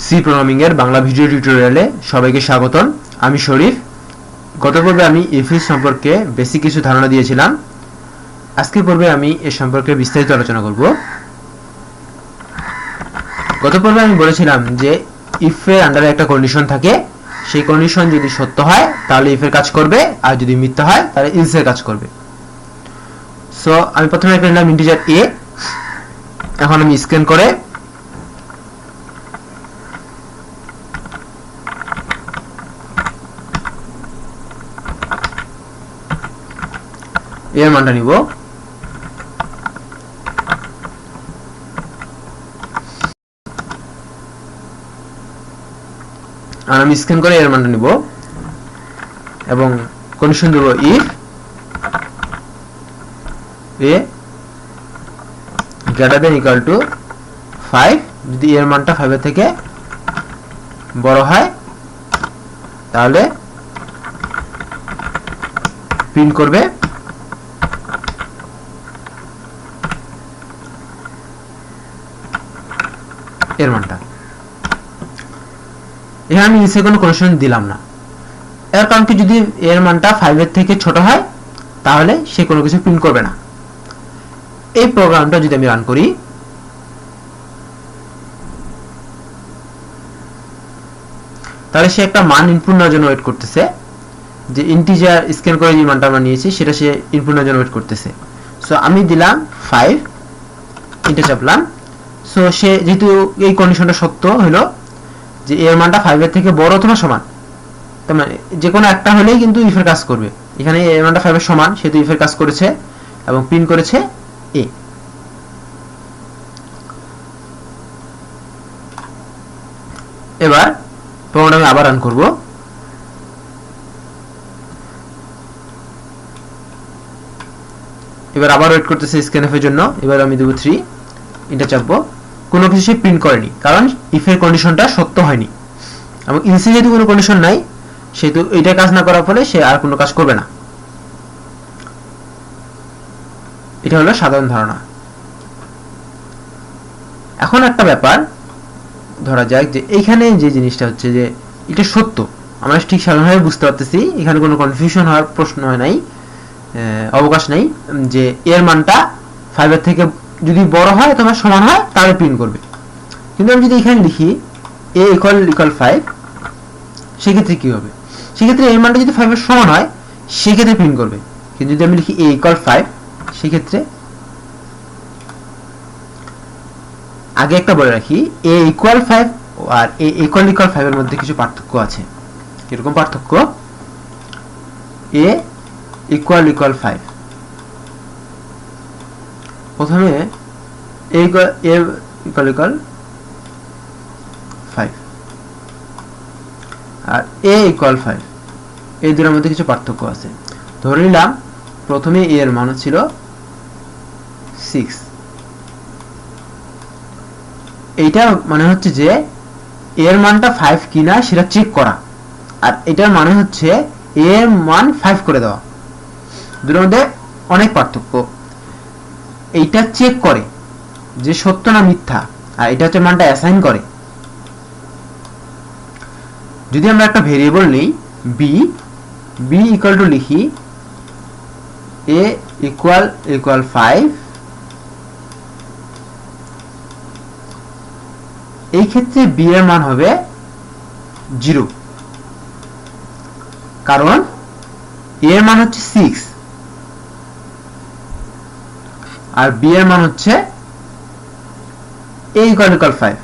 C programming এর Bangla video টিউটোরিয়ালে সবাইকে স্বাগতম। আমি শরীফ। গত পর্বে আমি ইফ এলস সম্পর্কে বেসিক কিছু ধারণা দিয়েছিলাম। আজকের পর্বে আমি এর সম্পর্কে বিস্তারিত আলোচনা করব। গত পর্বে আমি বলেছিলাম যে ইফ এর আন্ডারে একটা কন্ডিশন থাকে, সেই কন্ডিশন যদি সত্য হয় তাহলে ইফ এর কাজ করবে, আর যদি মিথ্যা হয় তাহলে এলস এর কাজ করবে। সো আমি প্রথমে একটা নিলাম ইন্টিজার a। এখন আমি স্ক্যান করে এর মানটা নিব। আর আমি স্ক্যান করে এর মানটা নিব এবং কন্ডিশন দেব if a greater than equal to 5। যদি এর মানটা 5 এর থেকে বড় হয় তাহলে প্রিন্ট করবে এর মানটা। এখানে আমি নিচে কোনো কন্ডিশন দিলাম না, এর কারণ কি, যদি এর মানটা 5 এর থেকে ছোট হয় তাহলে সে কোনো কিছু প্রিন্ট করবে না। এই প্রোগ্রামটা যদি আমি রান করি, তাহলে সে একটা মান ইনপুট নেওয়ার জন্য ওয়েট করতেছে। যে ইন্টিজার স্ক্যান করে যে মানটা আমরা নিয়েছি সেটা সে ইনপুট নেওয়ার জন্য ওয়েট করতেছে। সো আমি দিলাম 5, এন্টার চাপলাম। সো সে যেহেতু এই কন্ডিশনটা সত্য হলো যে এর মানটা 5 এর থেকে বড় অথবা সমান, তার মানে যে কোনো একটা হলেই কিন্তু ইফের কাজ করবে। এখানে এর মানটা 5 এর সমান, সেহেতু ইফের কাজ করেছে এবং প্রিন্ট করেছে a। এবার প্রোগ্রামটা আমি আবার রান করব। এবার আবার ওয়েট করতেছে স্ক্যানএফ এর জন্য। এবার আমি দেব 3, এন্টার চাপবো। কোনো কিছু সে প্রিন্ট করেনি, কারণ ইফের কন্ডিশনটা সত্য হয়নি এবং ইলসে যেহেতু কোনো কন্ডিশন নাই, সেহেতু এইটা কাজ না করার ফলে সে আর কোনো কাজ করবে না। এটা হলো সাধারণ ধারণা। এখন একটা ব্যাপার ধরা যাক যে এইখানে যে জিনিসটা হচ্ছে যে এটা সত্য, আমরা ঠিক সাধারণভাবে বুঝতে পারতেছি, এখানে কোনো কনফিউশন হওয়ার প্রশ্ন হয় নাই, অবকাশ নাই। যে এর মানটা 5 এর থেকে যদি বড় হয় অথবা সমান হয় তাহলে প্রিন্ট করবে। কিন্তু আমি যদি এখানে লিখি a ইকুয়াল 5, সেক্ষেত্রে কি হবে? সেক্ষেত্রে এর মানটা যদি 5 এর সমান হয় সেক্ষেত্রে প্রিন্ট করবে। কিন্তু যদি আমি লিখি a ইকুয়াল 5, সেক্ষেত্রে আগে একটা বলে রাখি, a ইকুয়াল 5 আর a ইকুয়াল 5 এর মধ্যে কিছু পার্থক্য আছে। এরকম পার্থক্য, a ইকুয়াল 5, প্রথমে a ইকুয়াল 5 আর a ইকুয়াল 5, এই দুটোর মধ্যে কিছু পার্থক্য আছে। ধরে নিলাম প্রথমে a এর মান ছিল 6। এইটা মানে হচ্ছে যে এর মানটা 5 কিনা সেটা চেক করা, আর এটার মানে হচ্ছে এর মান 5 করে দেওয়া। দুটোর মধ্যে অনেক পার্থক্য। এইটা চেক করে যে সত্য না মিথ্যা, আর এটা হচ্ছে মানটা অ্যাসাইন করে। যদি আমরা একটা ভেরিয়েবল নেই b ইকুয়াল টু লিখি a ইকুয়াল 5, এই ক্ষেত্রে b এর মান হবে 0, কারণ a এর মান হচ্ছে 6 আর b এর মান হচ্ছে a ইকুয়াল 5।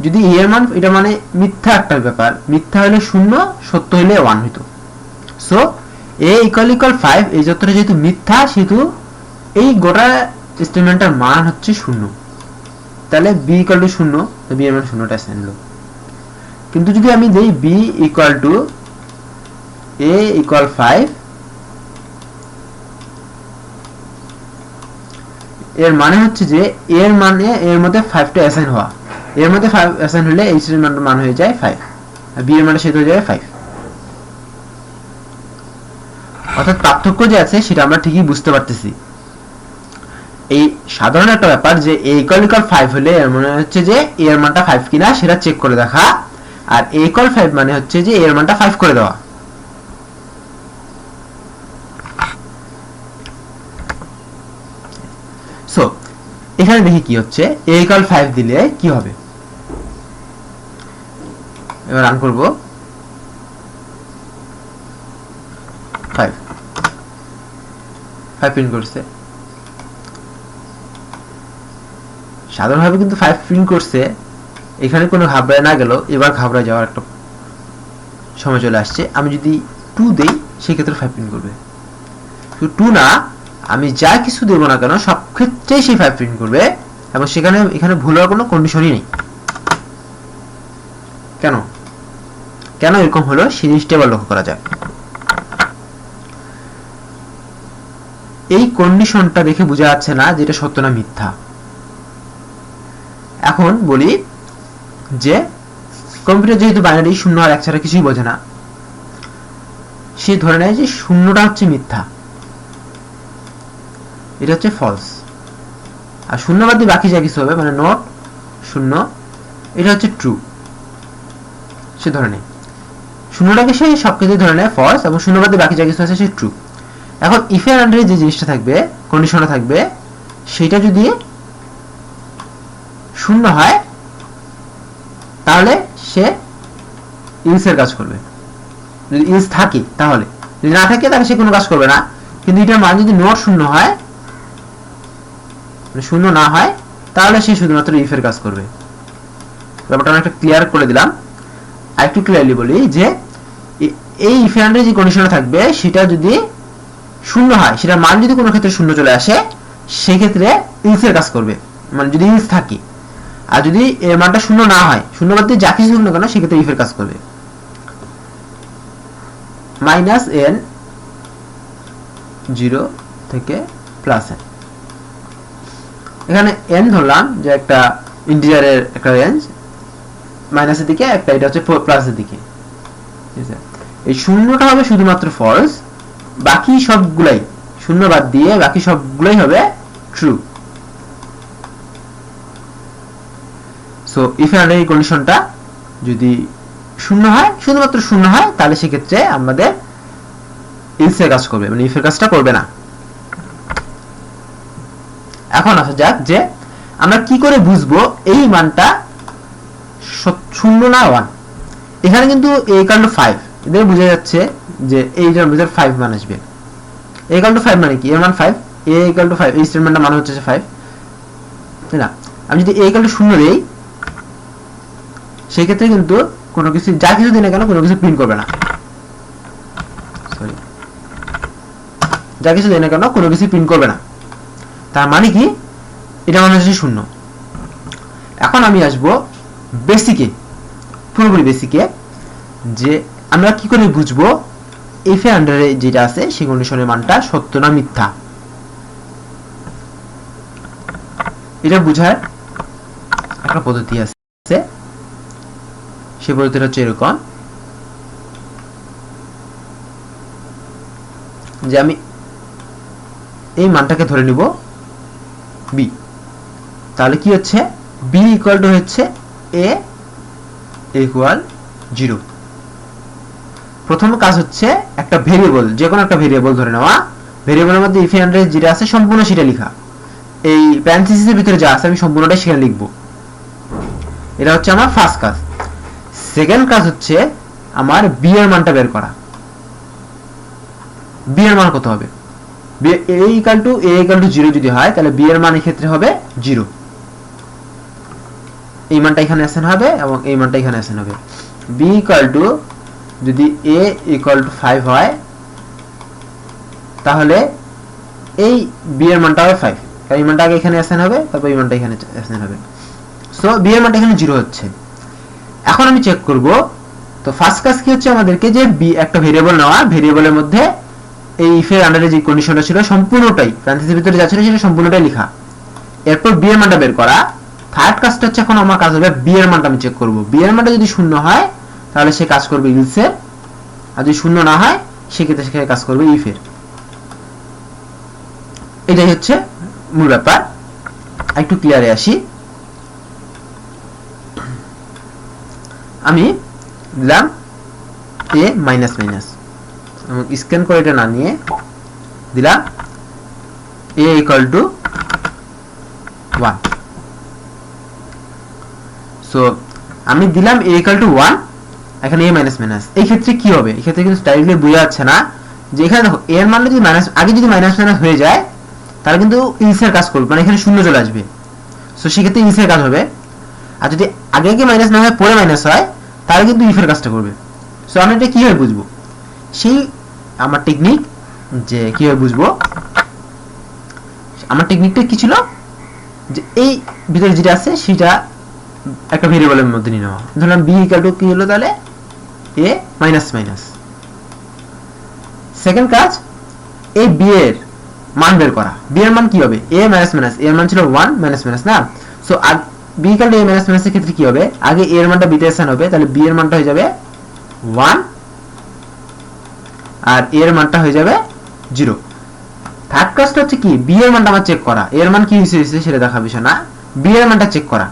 যদি a এর মান, এটা মানে মিথ্যা একটা ব্যাপার, মিথ্যা হলে 0, সত্য হলে 1 হইতো। সো a ইকুয়াল 5, এই যতটা যেহেতু মিথ্যা সেহেতু এই গোটা স্টেটমেন্টের মান হচ্ছে 0। তাহলে b ইকুয়াল টু 0, তো b এর মান 0টা অ্যাসাইন হলো। কিন্তু যদি আমি দেই b equal to a equal 5, এর মানে হচ্ছে যে এর মানে এর মধ্যে 5টা অ্যাসাইন হওয়া, এর মধ্যে 5 অ্যাসাইন হলে এই স্টেটমেন্টের মান হয়ে যায় 5 আর b এর মানে সেটা হয়ে যায় 5। অর্থাৎ পার্থক্য যে আছে সেটা আমরা ঠিকই বুঝতে পারতেছি। এই সাধারণ একটা ব্যাপার যে a = 5 হলে এর মানে হচ্ছে যে a এর মানটা 5 কিনা সেটা চেক করে দেখা, আর a = 5 মানে হচ্ছে যে a এর মানটা 5 করে দেওয়া। সো এখানে দেখি কি হচ্ছে, a = 5 দিলে কি হবে। এবার রান করব, 5 প্রিন্ট করছে। সাধারণভাবে কিন্তু 5 প্রিন্ট করছে, এখানে কোনো ঘাবড়ায় না গেল, এবার ঘাবড়ায় যাওয়ার একটা সময় চলে আসছে। আমি যদি 2 দেই সেক্ষেত্রে 5 প্রিন্ট করবে। শুধু 2 না, আমি যা কিছু দেব না কেন সব ক্ষেত্রেই সেই 5 প্রিন্ট করবে, এবং সেখানে এখানে ভুল হওয়ার কোনো কন্ডিশনই নেই। কেন কেন এরকম হলো সেই জিনিসটা এবার লক্ষ্য করা যাক। এই কন্ডিশনটা দেখে বোঝা যাচ্ছে না যে এটা সত্য না মিথ্যা। এখন বলি যে কম্পিউটার যেহেতু বাইনারি 0 আর 1 ছাড়া কিছুই বোঝে না, সে ধরে নেয় যে 0টা হচ্ছে মিথ্যা, এটা হচ্ছে ফলস, আর 0 বাদ দিয়ে বাকি যা কিছু হবে মানে নট 0 এটা হচ্ছে ট্রু। সে ধরে নেয় 0টাকে, সে সবকিছু ধরে নেয় ফলস, এবং 0 বাদ দিয়ে বাকি যা কিছু আছে সে ট্রু। এখন ইফ এর আন্ডারে যে জিনিসটা থাকবে, কন্ডিশনটা থাকবে, সেটা যদি 0 হয় তাহলে সে ইলস এর কাজ করবে। যদি ইলস থাকে তাহলে, যদি না থাকে তাহলে সে কোনো কাজ করবে না। কিন্তু এটার মান যদি নট 0 হয়, মানে 0 না হয়, তাহলে সে শুধুমাত্র ইফ এর কাজ করবে। ব্যাপারটা আমি একটা ক্লিয়ার করে দিলাম। আর একটু ক্লিয়ারলি বলি যে এই ইফ এর আন্ডারে যে কন্ডিশনটা থাকবে সেটা যদি 0 হয়, সেটার মান যদি কোনো ক্ষেত্রে 0 চলে আসে, সেই ক্ষেত্রে ইলস এর কাজ করবে, মানে যদি ইলস থাকে। আর যদি এর মানটা 0 না হয়, 0 বাদ দিয়ে যা কিছু না কেন সেক্ষেত্রে ইফ এর কাজ করবে। -n 0 থেকে +n, এখানে n ধরলাম যে একটা ইন্টিজারের একটা রেঞ্জ, মাইনাসের দিকে একটা, এটা হচ্ছে প্লাসের দিকে। ঠিক আছে, এই 0টা হবে শুধুমাত্র ফলস, বাকি সবগুলাই 0 বাদ দিয়ে বাকি সবগুলাই হবে ট্রু। সো ইফ এর এই কন্ডিশনটা যদি 0 হয়, শুধুমাত্র 0 হয়, তাহলে সেক্ষেত্রে আমাদের ইলস এর কাজ করবে, মানে ইফ এর কাজটা করবে না। এখন আসা যাক যে আমরা কি করে বুঝবো এই মানটা 0 না 1। এখানে কিন্তু a = 5, এদের বোঝা যাচ্ছে যে এইটার ভিতর 5 মান আসবে। a = 5 মানে কি, এর মান 5, a = 5, এই স্টেটমেন্টটা মানে হচ্ছে 5, তাই না? আমি যদি a = 0 দেই, সেই ক্ষেত্রে কিন্তু কোনো কিছু, যা কিছু দিই না কেন, কোনো কিছু প্রিন্ট করবে না। সরি, যা কিছু দিই না কেন কোনো কিছু প্রিন্ট করবে না। তার মানে কি, এটা মানে হচ্ছে 0। এখন আমি আসবো বেসিকে, পুরোপুরি বেসিকে, যে আমরা কি করে বুঝবো ইফ এর আন্ডারে যেটা আছে সেই কন্ডিশনের মানটা সত্য না মিথ্যা। এটা বোঝার একটা পদ্ধতি আছে, সেই পদ্ধতিটা হচ্ছে এরকম যে আমি এই মানটাকে ধরে নিব b, তাহলে কি হচ্ছে b = হচ্ছে a = 0। প্রথম কাজ হচ্ছে একটা ভেরিয়েবল, যে কোনো একটা ভেরিয়েবল ধরে নেওয়া, ভেরিয়েবলের মধ্যে ইফ এর আন্ডারে যেটা আছে সম্পূর্ণ সেটা লেখা, এই প্যারেনথেসিসের ভিতরে যা আছে আমি সম্পূর্ণটাই সেখানে লিখব। এটা হচ্ছে আমার ফার্স্ট কাজ। সেকেন্ড কাজ হচ্ছে আমার b এর মানটা বের করা। b এর মান কত হবে, a = 0 যদি হয়, তাহলে b এর মান এই ক্ষেত্রে হবে 0। এই মানটা এখানে অ্যাসাইন হবে এবং এই মানটা এখানে অ্যাসাইন হবে। b = যদি a = 5 হয়, তাহলে এই b এর মানটা হবে 5, কারণ এই মানটা আগে এখানে অ্যাসাইন হবে, তারপর এই মানটা এখানে অ্যাসাইন হবে। সো b এর মানটা এখানে 0 হচ্ছে। এখন আমি চেক করব, তো ফার্স্ট কাজ কি হচ্ছে আমাদেরকে, যে b একটা ভেরিয়েবল নেওয়া, ভেরিয়েবলের মধ্যে এই ইফ এর আন্ডারে যে কন্ডিশনটা ছিল সম্পূর্ণটাই, প্যারেনথেসিসের ভিতরে যা ছিল সেটা সম্পূর্ণটাই লেখা, এরপর b এর মানটা বের করা। থার্ড কাজটা হচ্ছে এখন আমার কাজ হবে b এর মানটা আমি চেক করব। b এর মানটা যদি 0 হয় তাহলে সে কাজ করবে ইলস এর, আর যদি 0 না হয় সেক্ষেত্রে সে কাজ করবে ইফ এর। এটাই হচ্ছে মূল ব্যাপার। একটু ক্লিয়ারে আসি। আমি দিলাম a মাইনাস মাইনাস, স্ক্যান করে এটা না নিয়ে দিলাম a ইকুয়াল টু 1। সো আমি দিলাম a ইকুয়াল টু 1, এখানে a মাইনাস মাইনাস। এই ক্ষেত্রে কি হবে? এই ক্ষেত্রে কিন্তু ডাইরেক্টলি বোঝা যাচ্ছে না যে এখানে দেখো a এর মানটা যদি মাইনাস, আগে যদি মাইনাস মাইনাস হয়ে যায় তাহলে কিন্তু ইনসের কাজ করবে, মানে এখানে শূন্য চলে আসবে। সো সেক্ষেত্রে ইনসের কাজ হবে। আর যদি আগে কি মাইনাস না হয় পরে মাইনাস হয় তাহলে কিন্তু ইফের কাজটা করবে। সো আমি এটা কিভাবে বুঝবো? সেই আমার টেকনিক যে কিভাবে বুঝবো, আমার টেকনিকটা কি ছিল যে এই ভিতরে যেটা আছে সেটা একটা ভেরিয়েবলের মধ্যে নিয়ে নেওয়া। ধরলাম b ইকুয়াল টু কি হলো তাহলে a মাইনাস মাইনাস। সেকেন্ড কাজ এই b এর মান বের করা। b এর মান কি হবে? a মাইনাস মাইনাস, a এর মান ছিল 1 মাইনাস মাইনাস না। So b equal to a minus minus এর ক্ষেত্রে কি হবে? আগে a এর মানটা b তে অ্যাসাইন হবে, তাহলে b এর মানটা হয়ে যাবে 1 আর a এর মানটা হয়ে যাবে 0। থার্ড কাজটা হচ্ছে কি, b এর মানটা আমার চেক করা। a এর মান কি হয়েছে সেটা দেখা বিষয় না, b এর মানটা চেক করা।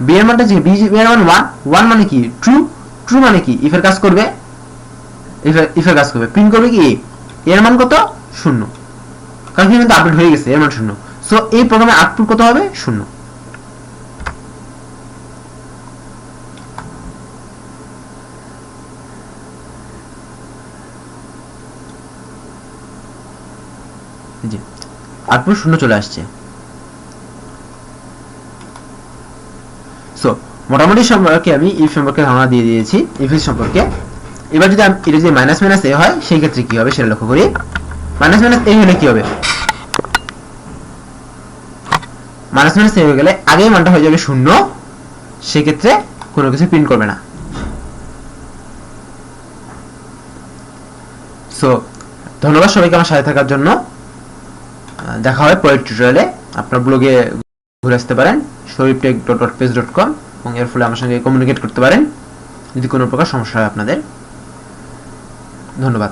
b এর মানটা চেক, b এর মান 1, 1 মানে কি ট্রু, ট্রু মানে কি ইফের কাজ করবে, ইফের কাজ করবে। প্রিন্ট করবে কি a এর মান কত? 0, কারণ কি কিন্তু আপডেট হয়ে গেছে, এর মান 0। সো এই প্রোগ্রামে আউটপুট কত হবে? 0। জি, আউটপুট 0 চলে আসছে। সো মোটামুটি সম্পর্কে আমি ইফ সম্পর্কে ধারণা দিয়ে দিয়েছি, ইফ সম্পর্কে। এবার যদি এটা যদি মাইনাস মাইনাস এ হয় সেই ক্ষেত্রে কি হবে সেটা লক্ষ্য করি। মাইনাস মাইনাস এ হলে কি হবে? মাইনাস মাইনাস এ হয়ে গেলে আগেই মানটা হয়ে যাবে 0, সেক্ষেত্রে কোনো কিছু প্রিন্ট করবে না। সো ধন্যবাদ সবাইকে আমার সাথে থাকার জন্য। দেখা হয় পরের টিউটোরিয়ালে। আপনার ব্লগে ঘুরে আসতে পারেন shoribtech.wordpress.com এবং এর ফলে আমার সঙ্গে কমিউনিকেট করতে পারেন যদি কোনো প্রকার সমস্যা হয় আপনাদের। ধন্যবাদ।